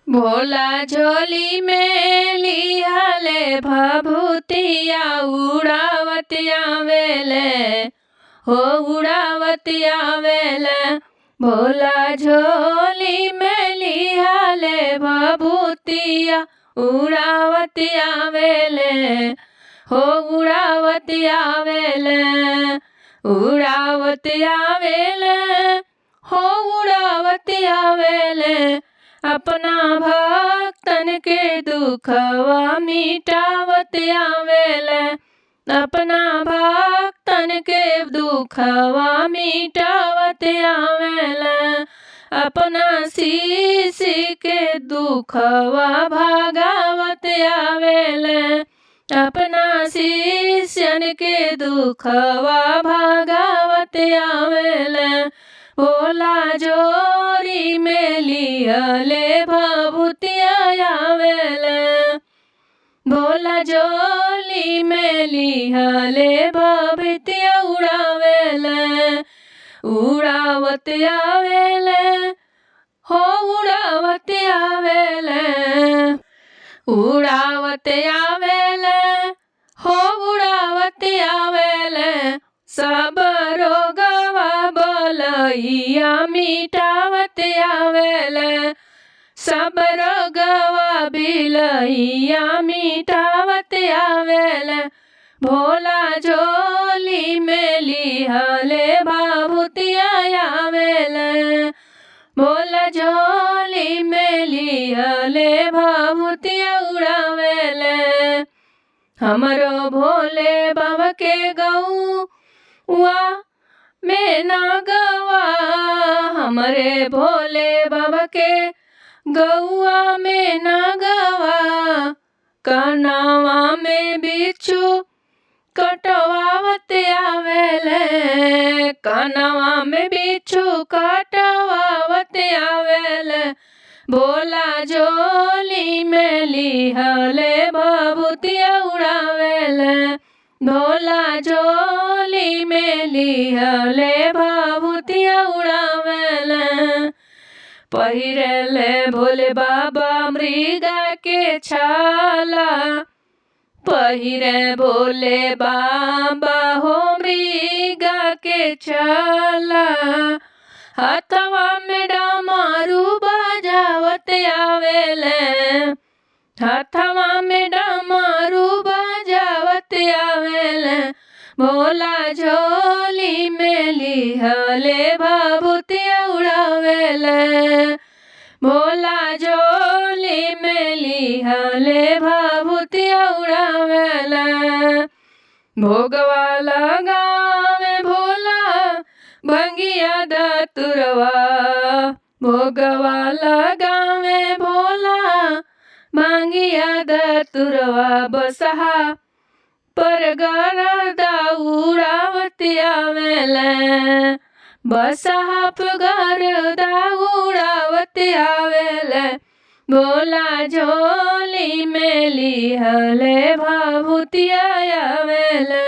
भोला झोली में लिहले भभूतिया उड़ावत आवेले हो उड़ावत आवेले। भोला झोली में लिहले भभूतिया उड़ावत आवेले हो उड़ावत आवेले उड़ावत आवेले हो उड़ावत आवेले। अपना भक्तन के दुखवा मिटावत आवेले अपना भक्तन के दुखवा मिटावत आवेले। अपना शिष्य के दुखवा भागावत आवेले अपना शिष्यन के दुखवा भागावत आवेले। भोला जोरी में लिहले भभूतिया आवेले भोला जोली में लिहले भभूतिया उड़ावेले उड़ावत आवेले हो उड़ावत आवेले उड़ावत आवेले हो उड़ावत आवेले। सब रोगवा बलैया मिटावत आवेले सब रोगवा बिलैया मिटावत आवेले। भोला झोली में लिहले भभूतिया आवेले भोला झोली में लिहले भभूतिया उड़ावेले। हमरो भोले बाबा के गौआ में ना गवा हमरे भोले बाबा के गौआ में ना गवा। कनावा में बिच्छू कटवावत आवेले कनावा में बिच्छू कटवावत आवेले। भोला झोली में लिहले भभूतिया उड़ावेले भोला झोली में लिहले भभूतिया उड़ावेले। पहिरेले भोले बाबा मृगा के छाला पहिरे भोले बाबा हो मृगा के छाला। हाथवा में डमरू बजावत आवेले हाथवा में डमरू बजावत आवेले। भोला झोली में लिहले भभूतिया उड़ावेले भोला झोली में लिहले भभूतिया उड़ावेले। भोगवा लगावे भोला भंगिया दतुरवा भोगवा लगावे भोला भंगिया दतुरवा। बसहा पर गरदा उड़ावत आवेले बसहा पर गरदा उड़ावत आवेले। भोला झोली में लिहले भभूतिया आवेले।